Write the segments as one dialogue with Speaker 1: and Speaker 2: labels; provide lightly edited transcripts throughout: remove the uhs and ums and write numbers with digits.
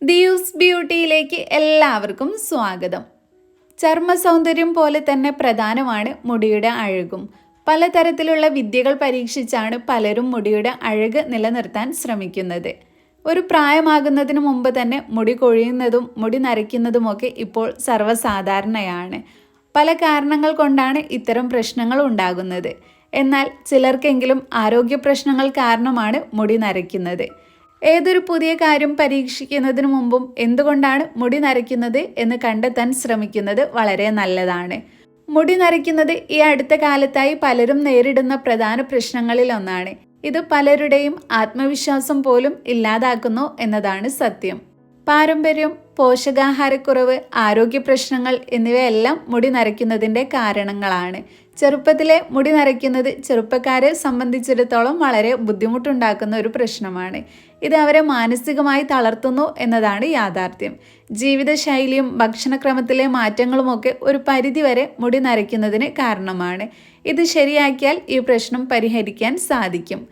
Speaker 1: ദിയൂസ് ബ്യൂട്ടിയിലേക്ക് എല്ലാവർക്കും സ്വാഗതം. ചർമ്മ സൗന്ദര്യം പോലെ തന്നെ പ്രധാനമാണ് മുടിയുടെ അഴകും. പലതരത്തിലുള്ള വിദ്യകൾ പരീക്ഷിച്ചാണ് പലരും മുടിയുടെ അഴക് നിലനിർത്താൻ ശ്രമിക്കുന്നത്. ഒരു പ്രായമാകുന്നതിന് മുമ്പ് തന്നെ മുടി കൊഴിയുന്നതും മുടി നരയ്ക്കുന്നതുമൊക്കെ ഇപ്പോൾ സർവ്വസാധാരണയാണ്. പല കാരണങ്ങൾ കൊണ്ടാണ് ഇത്തരം പ്രശ്നങ്ങൾ ഉണ്ടാകുന്നത്. എന്നാൽ ചിലർക്കെങ്കിലും ആരോഗ്യ പ്രശ്നങ്ങൾ കാരണമാണ് മുടി നരയ്ക്കുന്നത്. ഏതൊരു പുതിയ കാര്യം പരീക്ഷിക്കുന്നതിന് മുമ്പും എന്തുകൊണ്ടാണ് മുടി നരയ്ക്കുന്നത് എന്ന് കണ്ടെത്താൻ ശ്രമിക്കുന്നത് വളരെ നല്ലതാണ്. മുടി നരയ്ക്കുന്നത് ഈ അടുത്ത കാലത്തായി പലരും നേരിടുന്ന പ്രധാന പ്രശ്നങ്ങളിൽ ഒന്നാണ്. ഇത് പലരുടെയും ആത്മവിശ്വാസം പോലും ഇല്ലാതാക്കുന്നു എന്നതാണ് സത്യം. പാരമ്പര്യം, പോഷകാഹാരക്കുറവ്, ആരോഗ്യ പ്രശ്നങ്ങൾ എന്നിവയെല്ലാം മുടി നരയ്ക്കുന്നതിൻ്റെ കാരണങ്ങളാണ്. ചെറുപ്പത്തിലെ മുടി നരയ്ക്കുന്നത് ചെറുപ്പക്കാരെ സംബന്ധിച്ചിടത്തോളം വളരെ ബുദ്ധിമുട്ടുണ്ടാക്കുന്ന ഒരു പ്രശ്നമാണ്. ഇത് അവരെ മാനസികമായി തളർത്തുന്നു എന്നതാണ് യാഥാർത്ഥ്യം. ജീവിതശൈലിയും ഭക്ഷണക്രമത്തിലെ മാറ്റങ്ങളുമൊക്കെ ഒരു പരിധിവരെ മുടി നരയ്ക്കുന്നതിന് കാരണമാണ്. ഇത് ശരിയാക്കിയാൽ ഈ പ്രശ്നം പരിഹരിക്കാൻ സാധിക്കും.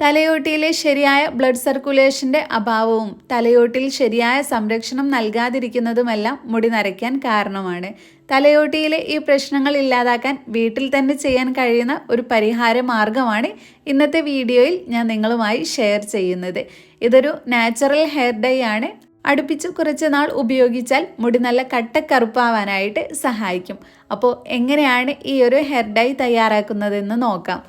Speaker 1: തലയോട്ടിയിലെ ശരിയായ ബ്ലഡ് സർക്കുലേഷന്റെ അഭാവവും തലയോട്ടിയിൽ ശരിയായ സംരക്ഷണം നൽകാതിരിക്കുന്നതുമെല്ലാം മുടി നരയ്ക്കാൻ കാരണമാണ്. തലയോട്ടിയിലെ ഈ പ്രശ്നങ്ങൾ ഇല്ലാതാക്കാൻ വീട്ടിൽ തന്നെ ചെയ്യാൻ കഴിയുന്ന ഒരു പരിഹാര മാർഗമാണ് ഇന്നത്തെ വീഡിയോയിൽ ഞാൻ നിങ്ങളുമായി ഷെയർ ചെയ്യുന്നത്. ഇതൊരു നാച്ചുറൽ ഹെയർ ഡൈ ആണ്. അടുപ്പിച്ച് കുറച്ച് നാൾ ഉപയോഗിച്ചാൽ മുടി നല്ല കട്ടക്കറുപ്പാവാനായിട്ട് സഹായിക്കും. അപ്പോൾ എങ്ങനെയാണ് ഈ ഒരു ഹെയർ ഡൈ തയ്യാറാക്കുന്നതെന്ന് നോക്കാം.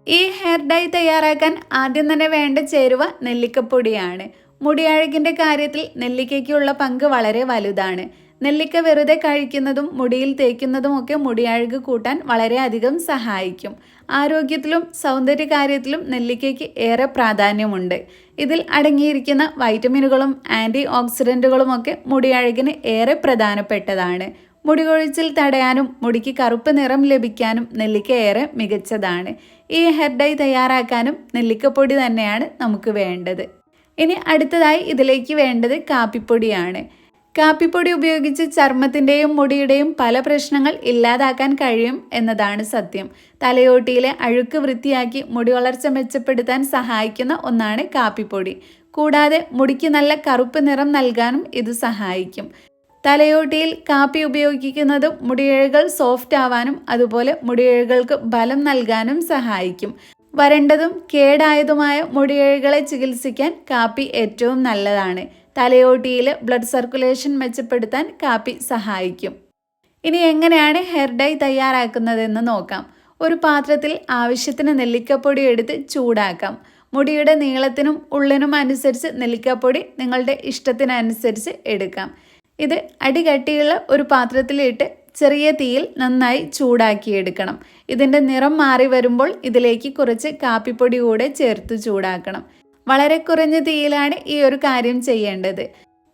Speaker 1: ഈ ഹെയർ ഡൈ തയ്യാറാക്കാൻ ആദ്യം തന്നെ വേണ്ട ചേരുവ നെല്ലിക്കപ്പൊടിയാണ്. മുടിയഴകിൻ്റെ കാര്യത്തിൽ നെല്ലിക്കയ്ക്കുള്ള പങ്ക് വളരെ വലുതാണ്. നെല്ലിക്ക വെറുതെ കഴിക്കുന്നതും മുടിയിൽ തേക്കുന്നതും ഒക്കെ മുടിയഴക് കൂട്ടാൻ വളരെയധികം സഹായിക്കും. ആരോഗ്യത്തിലും സൗന്ദര്യകാര്യത്തിലും നെല്ലിക്കയ്ക്ക് ഏറെ പ്രാധാന്യമുണ്ട്. ഇതിൽ അടങ്ങിയിരിക്കുന്ന വൈറ്റമിനുകളും ആൻറ്റി ഓക്സിഡൻറ്റുകളുമൊക്കെ മുടിയഴകിന് ഏറെ പ്രധാനപ്പെട്ടതാണ്. മുടി കൊഴിച്ചിൽ തടയാനും മുടിക്ക് കറുപ്പ് നിറം ലഭിക്കാനും നെല്ലിക്ക ഏറെ മികച്ചതാണ്. ഈ ഹെയർ ഡൈ തയ്യാറാക്കാനും നെല്ലിക്കപ്പൊടി തന്നെയാണ് നമുക്ക് വേണ്ടത്. ഇനി അടുത്തതായി ഇതിലേക്ക് വേണ്ടത് കാപ്പിപ്പൊടിയാണ്. കാപ്പിപ്പൊടി ഉപയോഗിച്ച് ചർമ്മത്തിൻ്റെയും മുടിയുടെയും പല പ്രശ്നങ്ങൾ ഇല്ലാതാക്കാൻ കഴിയും എന്നതാണ് സത്യം. തലയോട്ടിയിലെ അഴുക്ക് വൃത്തിയാക്കി മുടി വളർച്ച മെച്ചപ്പെടുത്താൻ സഹായിക്കുന്ന ഒന്നാണ് കാപ്പിപ്പൊടി. കൂടാതെ മുടിക്ക് നല്ല കറുപ്പ് നിറം നൽകാനും ഇത് സഹായിക്കും. തലയോട്ടിയിൽ കാപ്പി ഉപയോഗിക്കുന്നത് മുടിയിഴകൾ സോഫ്റ്റ് ആവാനും അതുപോലെ മുടിയിഴകൾക്ക് ബലം നൽകാനും സഹായിക്കും. വരണ്ടതും കേടായതുമായ മുടിയിഴകളെ ചികിത്സിക്കാൻ കാപ്പി ഏറ്റവും നല്ലതാണ്. തലയോട്ടിയിൽ ബ്ലഡ് സർക്കുലേഷൻ മെച്ചപ്പെടുത്താൻ കാപ്പി സഹായിക്കും. ഇനി എങ്ങനെയാണ് ഹെയർ ഡൈ തയ്യാറാക്കുന്നതെന്ന് നോക്കാം. ഒരു പാത്രത്തിൽ ആവശ്യത്തിന് നെല്ലിക്കപ്പൊടി എടുത്ത് ചൂടാക്കാം. മുടിയുടെ നീളത്തിനും ഉള്ളിനും അനുസരിച്ച് നെല്ലിക്കപ്പൊടി നിങ്ങളുടെ ഇഷ്ടത്തിനനുസരിച്ച് എടുക്കാം. ഇത് അടികട്ടിയുള്ള ഒരു പാത്രത്തിലിട്ട് ചെറിയ തീയിൽ നന്നായി ചൂടാക്കിയെടുക്കണം. ഇതിൻ്റെ നിറം മാറി വരുമ്പോൾ ഇതിലേക്ക് കുറച്ച് കാപ്പിപ്പൊടി കൂടെ ചേർത്ത് ചൂടാക്കണം. വളരെ കുറഞ്ഞ തീയിലാണ് ഈ ഒരു കാര്യം ചെയ്യേണ്ടത്.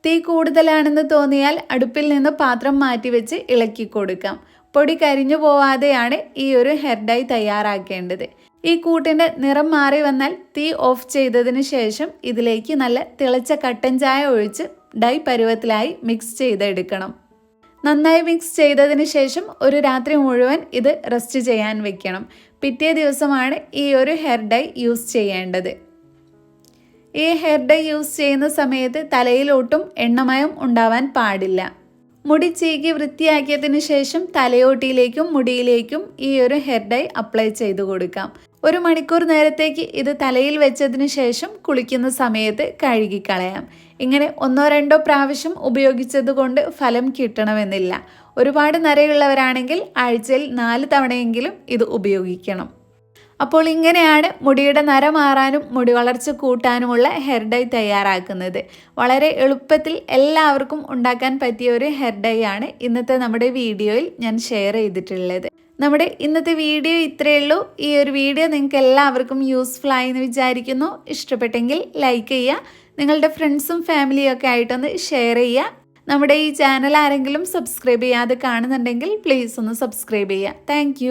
Speaker 1: തീ കൂടുതലാണെന്ന് തോന്നിയാൽ അടുപ്പിൽ നിന്ന് പാത്രം മാറ്റിവെച്ച് ഇളക്കി കൊടുക്കാം. പൊടി കരിഞ്ഞു പോവാതെയാണ് ഈ ഒരു ഹെയർ ഡൈ തയ്യാറാക്കേണ്ടത്. ഈ കൂട്ടിൻ്റെ നിറം മാറി വന്നാൽ തീ ഓഫ് ചെയ്തതിന് ശേഷം ഇതിലേക്ക് നല്ല തിളച്ച കട്ടൻ ചായ ഒഴിച്ച് ഡൈ പരുവത്തിലായി മിക്സ് ചെയ്തെടുക്കണം. നന്നായി മിക്സ് ചെയ്തതിന് ശേഷം ഒരു രാത്രി മുഴുവൻ ഇത് റെസ്റ്റ് ചെയ്യാൻ വെക്കണം. പിറ്റേ ദിവസമാണ് ഈ ഒരു ഹെയർ ഡൈ യൂസ് ചെയ്യേണ്ടത്. ഈ ഹെയർ ഡൈ യൂസ് ചെയ്യുന്ന സമയത്ത് തലയിൽ ഒട്ടും എണ്ണമയം ഉണ്ടാവാൻ പാടില്ല. മുടി ചീകി വൃത്തിയാക്കിയതിന് ശേഷം തലയോട്ടിയിലേക്കും മുടിയിലേക്കും ഈ ഒരു ഹെയർ ഡൈ അപ്ലൈ ചെയ്ത് കൊടുക്കാം. 1 മണിക്കൂർ നേരത്തേക്ക് ഇത് തലയിൽ വെച്ചതിന് ശേഷം കുളിക്കുന്ന സമയത്ത് കഴുകിക്കളയാം. ഇങ്ങനെ 1-2 പ്രാവശ്യം ഉപയോഗിച്ചത് കൊണ്ട് ഫലം കിട്ടണമെന്നില്ല. ഒരുപാട് നരയുള്ളവരാണെങ്കിൽ ആഴ്ചയിൽ 4 തവണയെങ്കിലും ഇത് ഉപയോഗിക്കണം. അപ്പോൾ ഇങ്ങനെയാണ് മുടിയുടെ നര മാറാനും മുടി വളർച്ച കൂട്ടാനുമുള്ള ഹെയർ ഡൈ തയ്യാറാക്കുന്നത്. വളരെ എളുപ്പത്തിൽ എല്ലാവർക്കും ഉണ്ടാക്കാൻ പറ്റിയ ഒരു ഹെയർ ഡൈ ആണ് ഇന്നത്തെ നമ്മുടെ വീഡിയോയിൽ ഞാൻ ഷെയർ ചെയ്തിട്ടുള്ളത്. നമ്മുടെ ഇന്നത്തെ വീഡിയോ ഇത്രയേ ഉള്ളൂ. ഈ ഒരു വീഡിയോ നിങ്ങൾക്ക് എല്ലാവർക്കും യൂസ്ഫുൾ ആയി എന്ന് വിചാരിക്കുന്നു. ഇഷ്ടപ്പെട്ടെങ്കിൽ ലൈക്ക് ചെയ്യുക. നിങ്ങളുടെ ഫ്രണ്ട്സും ഫാമിലിയും ഒക്കെ ആയിട്ടൊന്ന് ഷെയർ ചെയ്യുക. നമ്മുടെ ഈ ചാനൽ ആരെങ്കിലും സബ്സ്ക്രൈബ് ചെയ്യാതെ കാണുന്നുണ്ടെങ്കിൽ പ്ലീസ് ഒന്ന് സബ്സ്ക്രൈബ് ചെയ്യുക. താങ്ക്